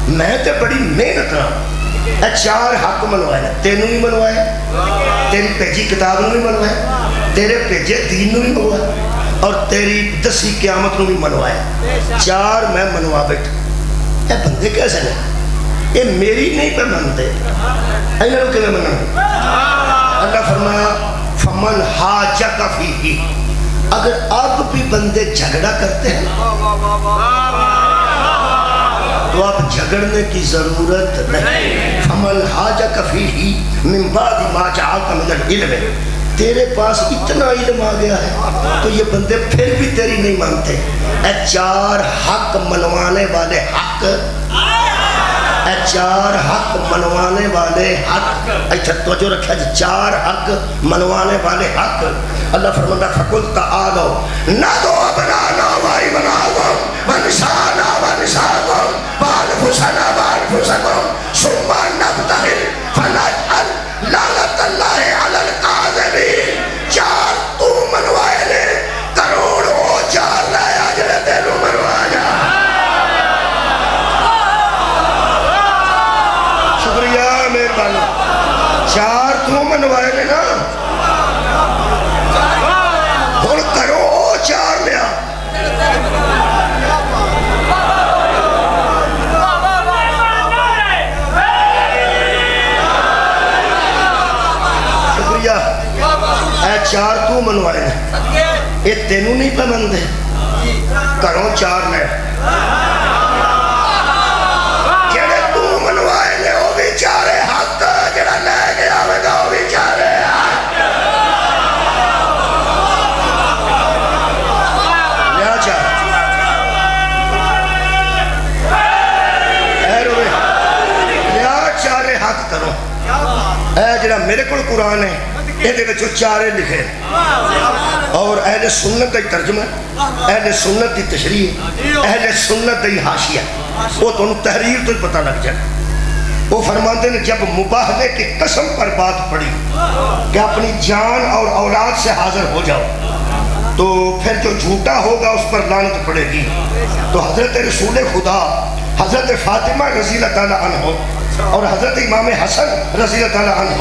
A: میں تے بڑی محنت رہا اے چار حق منوائے تینوں نہیں منوائے تیری پیجی کتاب نو نہیں منوائے تیرے پیجے دین نو نہیں منوائے اور تیری دسی قیامت نو نہیں منوائے چار میں منوا بیٹھ اے بندے کیسے نہیں یہ میری نہیں پہ منتے اینا رو کے میں منوں اللہ فرمایا فمن حاجک فیہ اگر اب بھی بندے جھگڑا کرتے ہیں تو اب جھگڑنے کی ضرورت نہیں فمن حاجک فیہ من بعد ما جاءک من العلم تیرے پاس اتنا علم آ گیا ہے تو یہ بندے پھر بھی تیری نہیں مانتے اے چار حق منوانے والے حق اے چار حق منوانے والے حق اچھا توجہ رکھا جی چار حق منوانے والے حق اللہ فرماتا فَقُلْ تَعَالَوْا نَدْعُ أَبْنَاءَنَا وَأَبْنَاءَكُمْ وَنِسَاءَنَا وَنِسَاءَكُمْ وَأَنفُسَنَا وَأَنفُسَكُمْ ثُمَّ نَبْتَهِلْ فَنَجْعَلْ لَعْنَتَ اللَّهِ عَلَى الْكَاذِبِينَ چار تو منوائے لے کروڑوں چار لایا جڑے تینوں منوایا شکریہ مہربانی چار تو منوائے لے نا اور کرو چار لیا شکریہ اے چار تو منوائے لے یہ تینوں نہیں پہ مندے کرو چار لے جڑے تو منوائے لے وہ بھی چارے حق جڑا لے گیا ہوگا وہ بھی چارے حق لیا چار اے روے لیا چارے حق کرو اے جڑا میرے کل قرآن ہے یہ دے بچو چارے لکھے اور اہل سنت دی ترجمہ اہل سنت دی تشریح اہل سنت دی حاشیہ وہ تو انہوں تحریر تو پتہ لگ جائے وہ فرماتے ہیں جب مباہدے کی قسم پر بات پڑی کہ اپنی جان اور اولاد سے حاضر ہو جاؤ تو پھر جو جھوٹا ہوگا اس پر لعنت پڑے گی تو حضرت رسول خدا حضرت فاطمہ رضی اللہ تعالیٰ عنہ اور حضرت امام حسن رضی اللہ تعالیٰ عنہ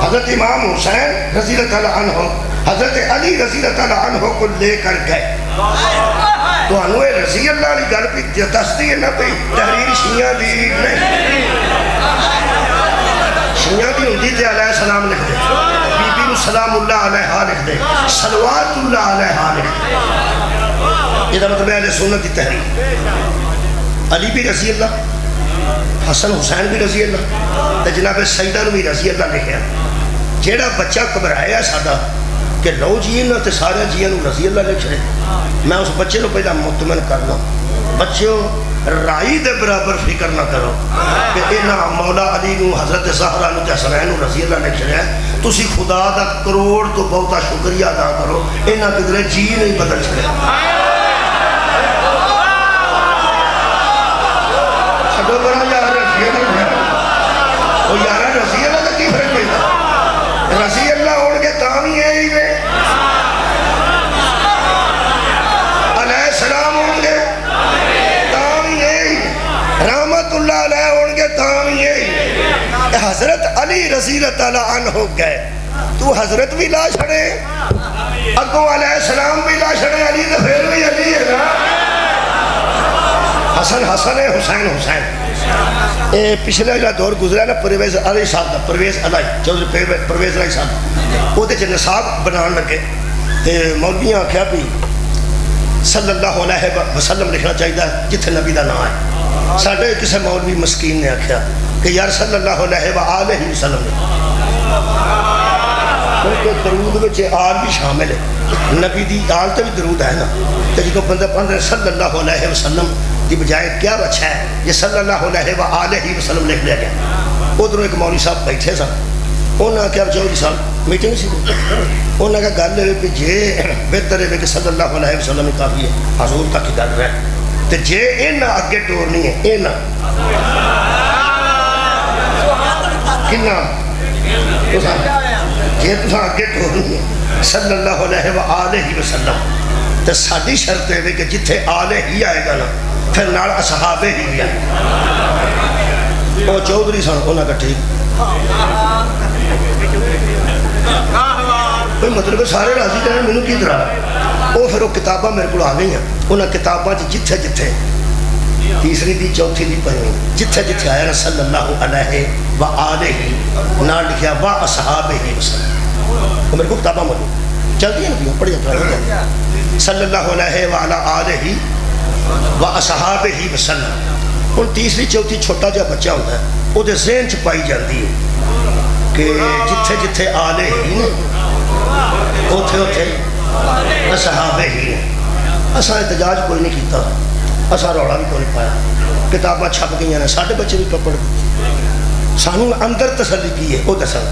A: حضرت امام حسین رضی اللہ تعالیٰ عنہ حضرت علی رضی اللہ تعالیٰ عنہ کو لے کر گئے تو انوے رضی اللہ علی گل پہ دستی ہے نا پہ تحریر شیعہ دی نہیں شیعہ دی ہوندی تے علیہ السلام لکھ دے بی بی سلام اللہ علیہ لکھ دے صلوات اللہ علیہ لکھ دے یہ مطلب اہل سنت کی تحریر علی بھی رضی اللہ حسن حسین بھی رضی اللہ تے جناب سیدہ بھی رضی اللہ لکھیا جیڑا بچہ گھبرایا سادہ کہ لو جینا تے سارے جیاں رضی اللہ لکھ رہے. میں اس بچے کو پہلا مطمئن کرنا بچیوں رائی دے برابر فکر نہ کرو کہ انہاں مولا علی نو حضرت زہرا نو تے حسنین رضی اللہ لکھ رہے ہیں. تسی خدا دا کروڑ تو بہتا شکریہ ادا کرو انہاں کدھرے جی نہیں بدل چکے. چھڈو برا یار رضی اللہ وہ یار رضی اللہ دا کی فرق پیدا رضی اللہ ہوڑ کے تامی ہے ہی میں علیہ السلام ہوں گے تامی ہے ہی رحمت اللہ علیہ ہوں گے تامی ہے ہی. حضرت علی رضی اللہ عنہ ہو گئے تو حضرت بھی لا چھڑے اگوں علیہ السلام بھی لا چھڑے علی تو پھر بھی علی ہے نا. حسن حسن ہے حسین حسین. پچھلے جو دور گزرا نا پرویز علی صاحب دا پرویز علی چودھری پرویز علی صاحب وہ دے نصاب بنان لگے مولویاں آکھیا بھی صلی اللہ علیہ وسلم لکھنا چاہیے جتھے نبی دا نام ہے. ساڈے کسی مولوی مسکین نے آکھیا کہ یار صلی اللہ علیہ وآلہ وسلم کیونکہ درود وچ آل بھی شامل ہے نبی دی آل تے بھی درود ہے نا. تو جدو بندہ پڑھ رہے صلی اللہ علیہ وسلم دی بجائے کیا اچھا ہے یہ صلی اللہ علیہ وآلہ وسلم لکھ لیا گیا. ادھروں ایک مولوی صاحب بیٹھے سن انہوں نے کہا چودھری صاحب میٹنگ سی انہوں نے کہا گل ہے جے بہتر ہے کہ صلی اللہ علیہ وسلم ہی کافی ہے حضور تک ہی گل رہے تو جے اینا اگے ٹورنی ہے اینا کنہ جے تسا اگے ٹورنی ہے صلی اللہ علیہ وآلہ وسلم تو ساری شرط ہے کہ جتھے آلہ ہی آئے گا نا پھر نال اصحابہ ہی بھی آئے. وہ چودھری سن انہوں کا ٹھیک کوئی مطلب سارے راضی کرنے میں کی طرح وہ پھر وہ کتاباں میرے کو آ گئی ہیں انہوں کتاباں جتھے جتھے تیسری دی چوتھی دی پہنی جتھے جتھے آیا نا صلی اللہ علیہ وآلہ نہ لکھیا وا اصحابہ ہی وسلم وہ میرے کو کتاباں موجود چلتی ہیں نا پڑھی جاتا صلی اللہ علیہ وآلہ وآصحابہ وسلم. ان تیسری چوتھی چھوٹا جا بچہ ہوتا ہے وہ دے ذہن چ پائی جاتی ہے کہ جتھے جتھے آلہ ہی نے اوتھے اوتھے اصحابہ ہی نے. اساں احتجاج کوئی نہیں کیتا اساں روڑا بھی کوئی نہیں پایا کتاباں چھپ گئی ہیں ساڈے بچے بھی پڑھ سانوں اندر تسلی کی ہے وہ دساں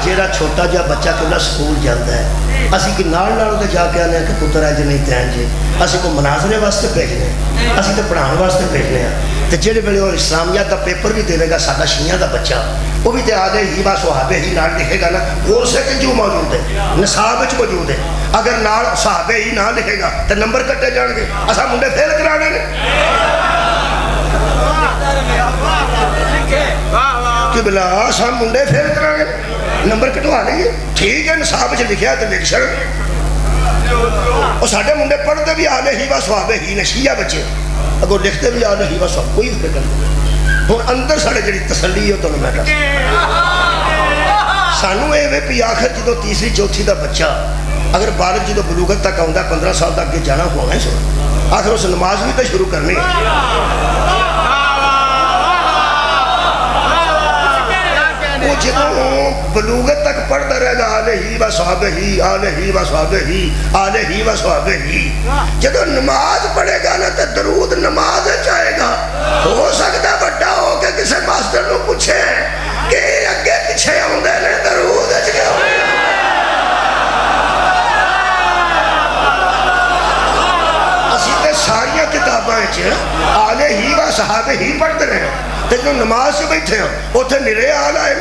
A: جیڑا چھوٹا جا بچہ کلا سکول جاتا ہے اسی کی نال دے جا کے آنے کہ پتر ہے جی نہیں تین جی اسی کو مناظرے واسطے بھیجنے اسی تو پڑھان واسطے بھیجنے ہیں. تو جہے ویلے اور اسلامیات دا پیپر بھی دے گا ساڈا شیعہ دا بچہ وہ بھی تے آلہ ہی وا صحابہ ہی نال لکھے گا نا اور سے کہ جو موجود ہے نصاب وچ موجود ہے. اگر نال صحابہ ہی نہ لکھے گا تو نمبر کٹے جان گے اساں منڈے فیل کرانے نے کہ بلا اساں منڈے فیل کرانے نمبر کٹوا لیں گے. ٹھیک ہے نصاب وچ لکھیا تے لکھ چھڑ اور ساڈے منڈے پڑھتے بھی آلہ ہی وا صحابہ ہی نے شیعہ بچے اگر لکھتے بھی آلہ ہی وا صحابہ کوئی فکر نہیں. ہن اندر ساڈے جڑی تسلی ہے تو میں دس سانو اے وے پی آخر جدو تیسری چوتھی دا بچہ اگر بالغ جدو بلوغت تک آوندا 15 سال تک اگے جانا ہونا ہے سو آخر اس نماز بھی تو شروع کرنی وہ جدو بلوغت تک پڑھتا رہے گا آلہ ہی و صحابہ ہی آلہ ہی و صحابہ ہی آلہ ہی و صحابہ ہی جدو نماز پڑھے گا نا تو درود نماز چاہے گا. ہو سکتا بڑا ہو کہ کسی ماسٹر نو پوچھے کہ اگے پیچھے آندے نے درود چاہے اسی تے ساریاں کتاباں آلہ ہی و صحابہ ہی پڑھتے رہے تے جو نماز سے بیٹھے ہیں اتنے نرے آل آئے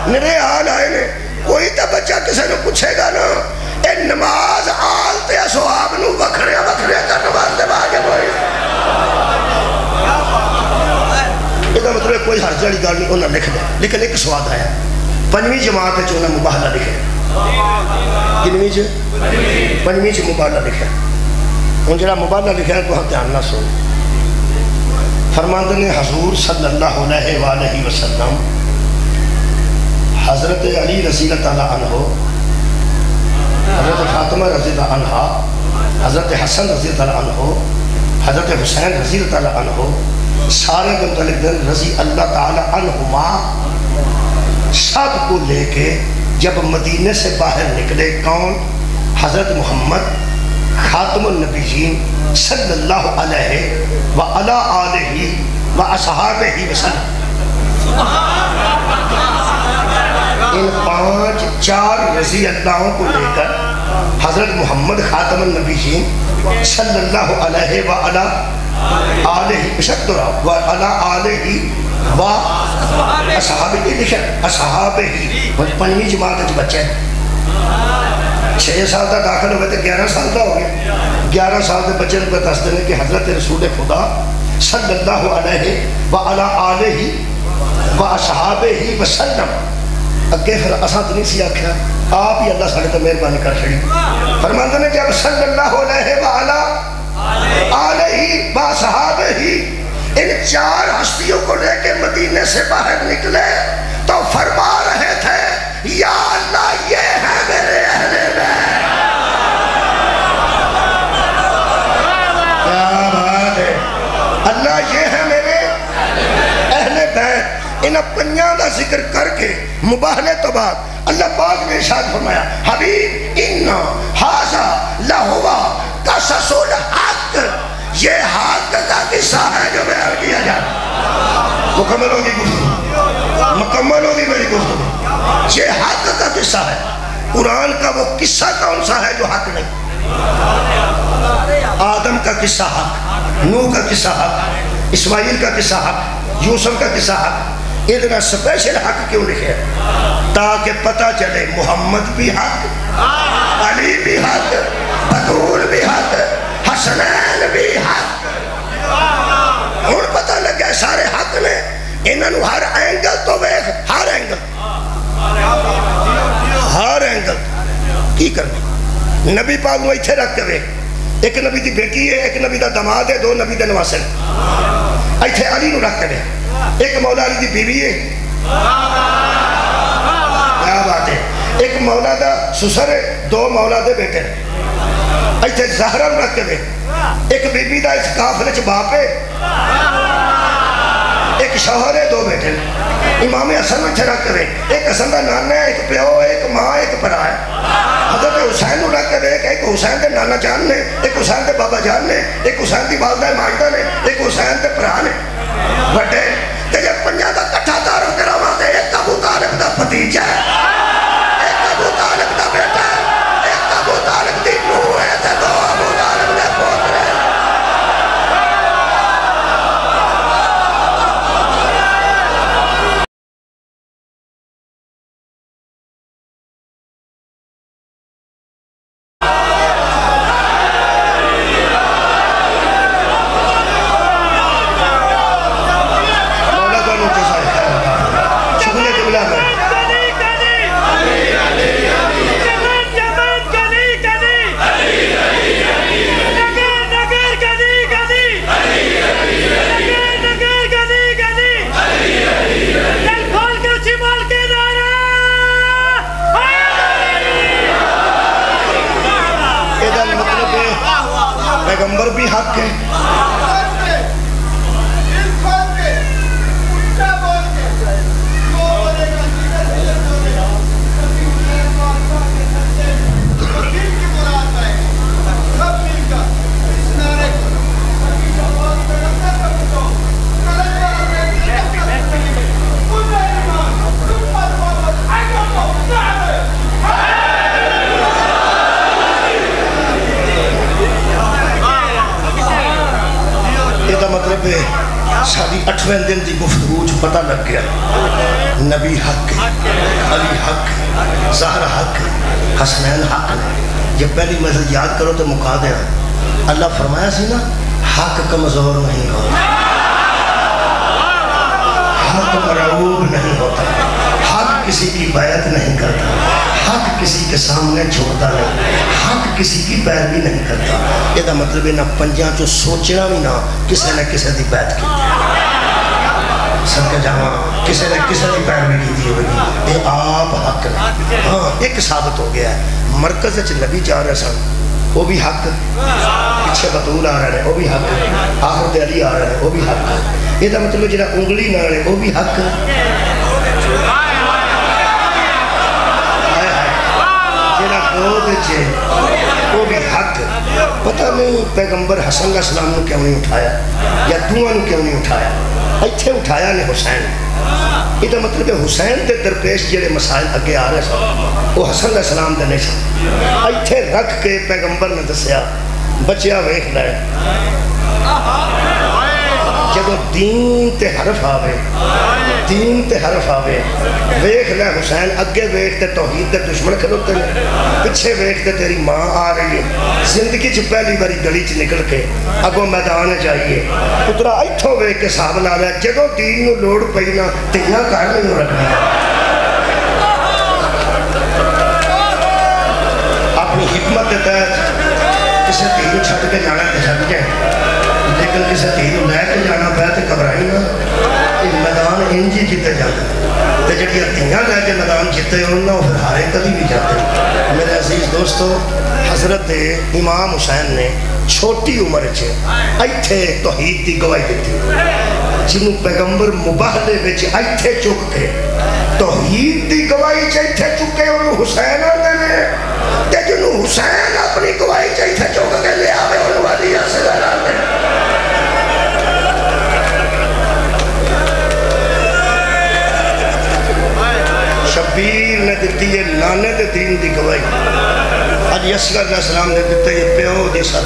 A: نرے آل آئے نے. کوئی تا بچہ کسی نے پوچھے گا نا اے نماز آل تے اصحاب نو وکھرے وکھرے کرنے واسطے باگے ہوئے یہ مطلب کوئی حرج والی گل نہیں انہوں نے لکھ دیا. لیکن ایک سواد آیا پنجویں جماعت چ انہوں نے مباہلہ لکھے کنویں چ پنجویں چ مباہلہ لکھا. ہوں جڑا مباہلہ لکھا ہے تو ہم دھیان نہ سن فرماندے نے حضور صلی اللہ علیہ وآلہ وسلم حضرت علی رضی اللہ عنہ حضرت فاطمہ رضی اللہ عنہ حضرت حسن رضی اللہ عنہ حضرت حسین رضی اللہ عنہ سارے کے متعلق رضی اللہ تعالی عنہما سب کو لے کے جب مدینے سے باہر نکلے، کون؟ حضرت محمد خاتم النبیین صلی اللہ علیہ وعلی آلہ واصحابہ وسلم۔ ان 5 رضی اللہ کو لے کر حضرت محمد خاتم النبیین صلی اللہ علیہ وعلی آلہ وعلی آلہ واصحابہ اصحابہ پنجویں جماعت بچے 6 سال تک داخل ہوئے تو 11 سال کا ہو گیا۔ 11 سال کے بچے کو دس دینے کہ حضرت رسول خدا صلی اللہ علیہ وعلی آلہ واصحابہ وسلم۔ اگے پھر اساں تو نہیں سی آکھیا، آپ ہی اللہ ساڈے تے مہربانی کر چھڑی۔ فرماندے نے جب صلی اللہ علیہ وعلی آلہ واصحابہ ان 4 ہستیوں کو لے کے مدینے سے باہر نکلے تو فرما رہے تھے یا اللہ یہ ہے میرے اہل بیت۔ کیا بات ہے، اللہ یہ ہے میرے اہل بیت۔ انہاں 5 دا ذکر کر کے مباہلے تو بعد اللہ پاک نے ارشاد فرمایا حبیب اِنَّا هَذَا لَهُوَ قَصَصُ الْحَقِّ، یہ حق کا قصہ ہے جو بیان کیا جاتا۔ مکمل ہوگی گفتگو، مکمل ہوگی میری گفتگو۔ یہ حق کا قصہ ہے۔ قرآن کا وہ قصہ کون سا ہے جو حق نہیں؟ آدم کا قصہ حق، نوح کا قصہ حق، اسماعیل کا قصہ حق، یوسف کا قصہ حق۔ اتنا سپیشل حق کیوں لکھے؟ تاکہ پتہ چلے محمد بھی حق، علی بھی حق، بطول بھی حق، حسنین بھی حق۔ اور پتہ لگے سارے حق نے، انہوں ہر اینگل تو ویخ، ہر اینگل کی کرنے نبی پاک وہ اتھے رکھ کے ویخ، ایک نبی دی بیٹی ہے، ایک نبی دا دماد ہے، 2 نبی دا نواسل، اتھے علی نو رکھ کے ویخ، ایک مولا علی دی بیوی ہے، کیا بات ہے، ایک مولا دا سسر ہے، 2 مولا دے بیٹے ہیں، اتھے زہرہ رکھ کے ویخ، ایک بی بی دا اس کافلے چ باپ ہے، ایک شوہر ہے، 2 بیٹے ہیں، امام حسن میں چھڑا کرے، ایک حسن دا نانا ہے، ایک پیو ہے، ایک ماں ہے، ایک پڑا ہے، حضرت حسین نو رکھ کرے، ایک حسین دے نانا جان نے، ایک حسین دے بابا جان نے، ایک حسین دی والدہ ماجدہ نے، ایک حسین دے پرا نے، بڑے کہ جب 5 دا کٹھا تعارف کراوا دے، ایک ابو طالب دا بھتیجا ہے، ایک ابو طالب دا بیٹا ہے، ایک ابو طالب دی نوح ہے، 2 ابو طالب دے پوتر ہیں۔ پیغمبر بھی حق ہے، مطلب ہے ساری 8ویں دن دی گفتگو پتہ لگ گیا نبی حق ہے، علی حق ہے، زہرا حق ہے، حسنین حق ہے۔ یہ پہلی مزید یاد کرو تو مکا دیا، اللہ فرمایا سی نا حق کمزور نہیں ہوتا، حق مرعوب نہیں ہوتا، حق کسی کی بیعت نہیں کرتا، حق کسی کے سامنے جھکتا نہیں، حق کسی کی پیروی نہیں کرتا۔ یہ مطلب ہے نہ 5 چو سوچنا بھی نہ کسی نے کسی دی بیعت کی سب کے جہاں کسی نے کسی دی پیروی کی دی ہوگی، یہ آپ حق ہے۔ ہاں ایک ثابت ہو گیا ہے، مرکز چ نبی جا رہے سن وہ بھی حق، پیچھے بطول آ رہے ہیں وہ بھی حق، آخر علی آ رہے ہیں وہ بھی حق۔ یہ مطلب جنہا انگلی نہ رہے وہ بھی حق، پتہ نہیں پیغمبر حسن علیہ السلام نے کیوں نہیں اٹھایا یا دوہاں نے کیوں نہیں اٹھایا، ایتھے اٹھایا نے حسین۔ یہ مطلب کہ حسین دے درپیش جڑے مسائل اگے آ رہے سن وہ حسن علیہ السلام دے نہیں سن، ایتھے رکھ کے پیغمبر نے دسیا بچیا ویکھ لے جدو دین تے حرف آوے، دین تے حرف آوے، ویکھ لے حسین اگے ویکھ تے توحید دے دشمن کھلوتے ہیں، پچھے ویکھ تے تیری ماں آ رہی ہے، زندگی چ پہلی باری گلی چ نکل کے اگوں میدان جائیے پترا ایتھوں ویکھ کے حساب لا لیا جدو دین نو لوڑ پئی نا تیاں گھر نہیں رکھنا، اپنی حکمت کے تحت کسی دین چھٹ کے جانا تے چھٹ جائے، لیکن کسی دین لے کے جانا پہ تو گھبرائی نا، یہ میدان انجی جیتے جاتے تے جڑی دھیاں لے کے میدان جیتے ہونا وہ پھر ہارے کبھی بھی جاتے۔ میرے عزیز دوستو، حضرت امام حسین نے چھوٹی عمر چھے ایتھے توحید دی گواہی دیتی، جنہوں پیغمبر مباہلے بچے ایتھے چک کے توحید دی گواہی چھے ایتھے چکے انہوں حسین آنے نے، تے جنہوں حسین اپنی گواہی چھے ایتھے چک کے لے آوے انہوں علی اصغر آنے۔ شبیر نے دیتی ہے نانے دے دین دی گواہی، علی اصغر علیہ السلام نے دیتے یہ پیو دی صدا